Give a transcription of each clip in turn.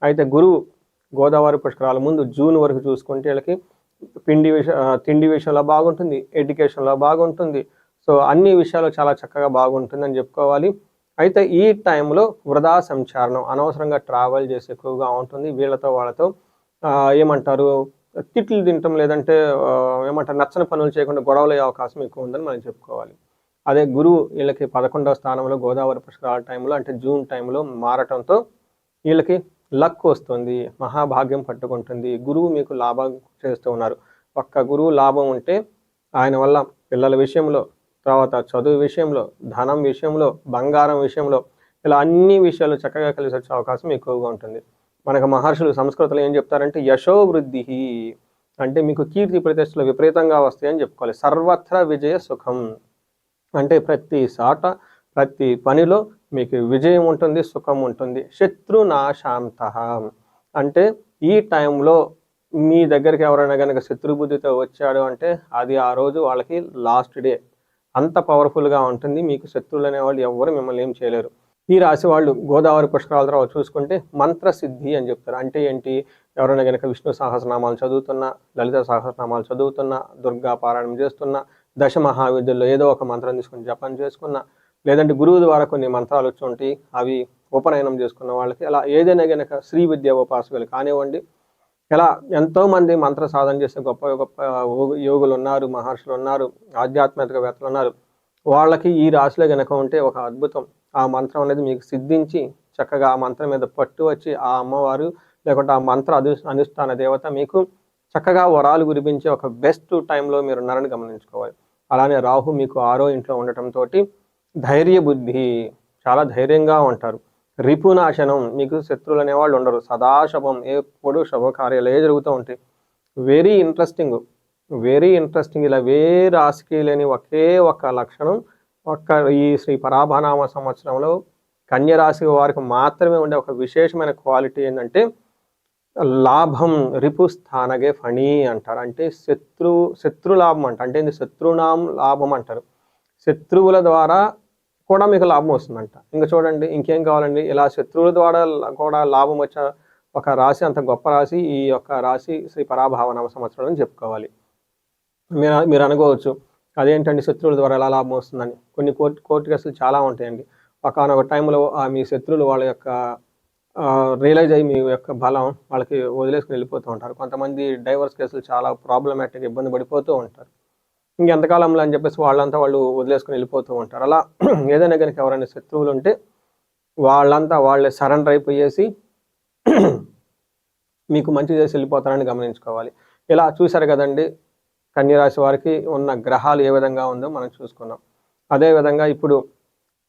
అయితే గురువు గోదావరి పుష్కరాల ముందు జూన్ వరకు చూసుకుంటే వీళ్ళకి తిండి విషయంలో బాగుంటుంది, ఎడ్యుకేషన్లో బాగుంటుంది. సో అన్ని విషయాలు చాలా చక్కగా బాగుంటుందని చెప్పుకోవాలి. అయితే ఈ టైంలో వృధా సంచారణం, అనవసరంగా ట్రావెల్ చేసి ఎక్కువగా ఉంటుంది. వీళ్ళతో వాళ్ళతో ఏమంటారు తిట్లు తినటం, లేదంటే ఏమంటారు నచ్చని పనులు చేయకుండా గొడవలయ్యే అవకాశం ఎక్కువ ఉందని మనం చెప్పుకోవాలి. అదే గురువు వీళ్ళకి 11వ స్థానంలో గోదావరి పుష్కరాల టైంలో అంటే జూన్ టైంలో మారటంతో వీళ్ళకి లక్ వస్తుంది, మహాభాగ్యం పట్టుకుంటుంది. గురువు మీకు లాభం చేస్తూ ఉన్నారు. ఒక్క గురువు లాభం ఉంటే ఆయన వల్ల పిల్లల విషయంలో, తర్వాత చదువు విషయంలో, ధనం విషయంలో, బంగారం విషయంలో, ఇలా అన్ని విషయాలు చక్కగా కలిసి వచ్చే అవకాశం ఎక్కువగా ఉంటుంది. మనకు మహర్షులు సంస్కృతంలో ఏం చెప్తారంటే యశోవృద్ధి అంటే మీకు కీర్తి ప్రతిష్టలు విపరీతంగా వస్తాయని చెప్పుకోవాలి. సర్వత్ర విజయ సుఖం అంటే ప్రతి సాట ప్రతి పనిలో మీకు విజయం ఉంటుంది, సుఖం ఉంటుంది. శత్రునాశాంత అంటే ఈ టైంలో మీ దగ్గరికి ఎవరైనా కనుక శత్రుబుద్ధితో వచ్చాడు అంటే అది ఆ రోజు వాళ్ళకి లాస్ట్ డే. అంత పవర్ఫుల్గా ఉంటుంది. మీకు శత్రువులు అనేవాళ్ళు ఎవరు మిమ్మల్ని ఏం చేయలేరు. ఈ రాశి వాళ్ళు గోదావరి పుష్కరాల తర్వాత చూసుకుంటే మంత్రసిద్ధి అని చెప్తారు. అంటే ఏంటి, ఎవరైనా కనుక విష్ణు సహస్రనామాలు చదువుతున్నా, లలిత సహస్రనామాలు చదువుతున్నా, దుర్గా పారాయణం చేస్తున్నా, దశ మహావిద్యల్లో ఏదో ఒక మంత్రం తీసుకుని జపం చేసుకున్నా, లేదంటే గురువు ద్వారా కొన్ని మంత్రాలు వచ్చి ఉంటాయి అవి ఉపనయనం చేసుకున్న వాళ్ళకి, అలా ఏదైనా కనుక శ్రీ విద్య ఉపాసకులు కానివ్వండి, ఇలా ఎంతోమంది మంత్ర సాధన చేసే గొప్ప గొప్ప యోగులు ఉన్నారు, మహర్షులు ఉన్నారు, ఆధ్యాత్మికవేత్తలు ఉన్నారు. వాళ్ళకి ఈ రాశిలో కనుక ఉంటే ఒక అద్భుతం. ఆ మంత్రం అనేది మీకు సిద్ధించి చక్కగా ఆ మంత్రం మీద పట్టు వచ్చి ఆ అమ్మవారు లేకుంటే ఆ మంత్ర అనుష్ఠాన దేవత మీకు చక్కగా వరాలు కురిపించే ఒక బెస్ట్ టైంలో మీరు ఉన్నారని గమనించుకోవాలి. అలానే రాహు మీకు 6వ ఇంట్లో ఉండటంతో ధైర్య బుద్ధి, చాలా ధైర్యంగా ఉంటారు. రిపునాశనం, మీకు శత్రువులు అనేవాళ్ళు ఉండరు. సదాశుభం, ఎప్పుడు శుభకార్యాలు జరుగుతూ ఉంటాయి. Very interesting, very interesting. ఇలా రాశికి లేని ఒకే ఒక లక్షణం ఈ శ్రీ పరాభనామ సంవత్సరంలో కన్యరాశి వారికి మాత్రమే ఉండే ఒక విశేషమైన క్వాలిటీ ఏంటంటే లాభం. రిపు స్థానగే ఫణి అంటారు. అంటే శత్రు లాభం అంట. అంటే శత్రునాం లాభం అంటారు. శత్రువుల ద్వారా కూడా మీకు లాభం వస్తుందంట. ఇంకా చూడండి ఇంకేం కావాలండి. ఇలా శత్రువుల ద్వారా కూడా లాభం వచ్చే ఒక రాశి, అంత గొప్ప రాశి ఈ యొక్క రాశి శ్రీ పరాభావనామ సంవత్సరం అని చెప్పుకోవాలి. మీరు అనుకోవచ్చు అదేంటండి శత్రువుల ద్వారా ఎలా లాభం వస్తుందని. కొన్ని కోర్టు కేసులు చాలా ఉంటాయండి. ఒకనొక టైంలో మీ శత్రువులు వాళ్ళ యొక్క రియలైజ్ అయ్యి మీ యొక్క బలం వాళ్ళకి వదిలేసుకుని వెళ్ళిపోతూ ఉంటారు. కొంతమంది డైవర్స్ కేసులు చాలా ప్రాబ్లమాటిక్, ఇబ్బంది పడిపోతూ ఉంటారు. ఇంకెంతకాలంలో అని చెప్పేసి వాళ్ళు వదిలేసుకుని వెళ్ళిపోతూ ఉంటారు. అలా ఏదైనా కనుక ఎవరైనా శత్రువులు ఉంటే వాళ్ళే సరెండర్ అయిపోయేసి మీకు మంచి చేసి వెళ్ళిపోతారని గమనించుకోవాలి. ఇలా చూశారు కదండి కన్యరాశి వారికి ఉన్న గ్రహాలు ఏ విధంగా ఉందో మనం చూసుకున్నాం. అదేవిధంగా ఇప్పుడు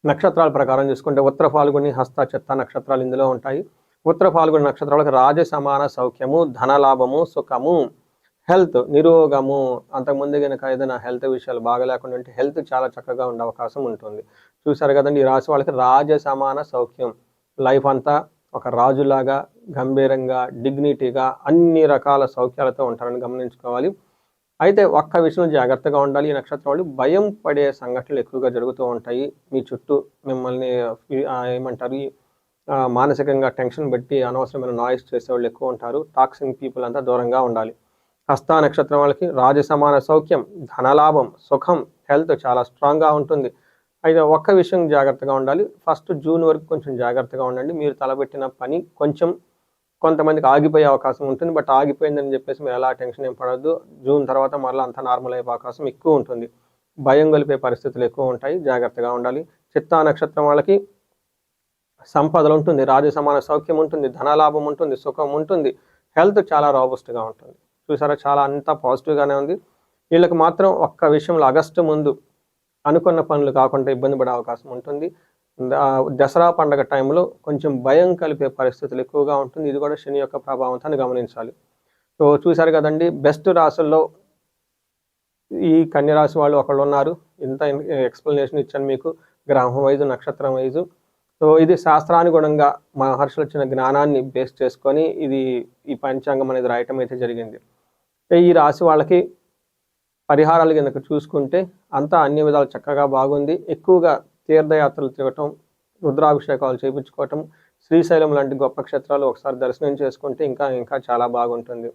నక్షత్రాల ప్రకారం చూసుకుంటే ఉత్తర ఫాల్గుని, హస్త, చిత్త నక్షత్రాలు ఇందులో ఉంటాయి. ఉత్తర ఫాల్గుని నక్షత్రాలకు రాజ సమాన సౌఖ్యము, ధనలాభము, సుఖము, హెల్త్, నిరోగము. అంతకుముందు కనుక ఏదైనా హెల్త్ విషయాలు బాగా లేకుండా ఉంటే హెల్త్ చాలా చక్కగా ఉండే అవకాశం ఉంటుంది. చూసారు కదండి ఈ రాశి వాళ్ళకి రాజ సమాన సౌఖ్యం. లైఫ్ అంతా ఒక రాజులాగా గంభీరంగా డిగ్నిటీగా అన్ని రకాల సౌఖ్యాలతో ఉంటారని గమనించుకోవాలి. అయితే ఒక్క విషయం జాగ్రత్తగా ఉండాలి. ఈ నక్షత్రం వాళ్ళు భయం పడే సంఘటనలు ఎక్కువగా జరుగుతూ ఉంటాయి. మీ చుట్టూ మిమ్మల్ని ఏమంటారు మానసికంగా టెన్షన్ పెట్టి అనవసరమైన నాయిస్ చేసేవాళ్ళు ఎక్కువ ఉంటారు. టాక్సింగ్ పీపుల్ అంతా దూరంగా ఉండాలి. హస్త నక్షత్రం వాళ్ళకి రాజసమాన సౌఖ్యం, ధనలాభం, సుఖం, హెల్త్ చాలా స్ట్రాంగ్గా ఉంటుంది. అయితే ఒక్క విషయం జాగ్రత్తగా ఉండాలి. ఫస్ట్ జూన్ వరకు కొంచెం జాగ్రత్తగా ఉండండి. మీరు తలపెట్టిన పని కొంతమందికి ఆగిపోయే అవకాశం ఉంటుంది. బట్ ఆగిపోయిందని చెప్పేసి మీరు ఎలా టెన్షన్ ఏం పడద్దు. జూన్ తర్వాత మరలా అంతా నార్మల్ అయ్యే అవకాశం ఎక్కువ ఉంటుంది. భయం కలిపే పరిస్థితులు ఎక్కువ ఉంటాయి, జాగ్రత్తగా ఉండాలి. చిత్తా నక్షత్రం వాళ్ళకి సంపదలు ఉంటుంది, రాజసమాన సౌఖ్యం ఉంటుంది, ధనలాభం ఉంటుంది, సుఖం ఉంటుంది, హెల్త్ చాలా రాబస్ట్గా ఉంటుంది. చూసారా, చాలా అంతా పాజిటివ్గానే ఉంది. వీళ్ళకి మాత్రం ఒక్క విషయంలో ఆగస్టు ముందు అనుకున్న పనులు కాకుండా ఇబ్బంది పడే అవకాశం ఉంటుంది. దసరా పండగ టైంలో కొంచెం భయం కలిపే పరిస్థితులు ఎక్కువగా ఉంటుంది. ఇది కూడా శని యొక్క ప్రభావంతో గమనించాలి. సో చూసారు కదండి, బెస్ట్ రాశుల్లో ఈ కన్యరాశి వాళ్ళు ఒకళ్ళు ఉన్నారు. ఇంత ఎక్స్ప్లెనేషన్ ఇచ్చాను మీకు గ్రహం వైజు, నక్షత్రం వైజు. సో ఇది శాస్త్రానుగుణంగా మహర్షులు వచ్చిన జ్ఞానాన్ని బేస్ చేసుకొని ఈ పంచాంగం అనేది రాయటం అయితే జరిగింది. ఈ రాశి వాళ్ళకి పరిహారాలు కనుక చూసుకుంటే అంతా అన్ని విధాలు చక్కగా బాగుంది. ఎక్కువగా తీర్థయాత్రలు తిరగటం, రుద్రాభిషేకాలు చేయించుకోవటం, శ్రీశైలం లాంటి గొప్ప క్షేత్రాలు ఒకసారి దర్శనం చేసుకుంటే ఇంకా ఇంకా చాలా బాగుంటుంది.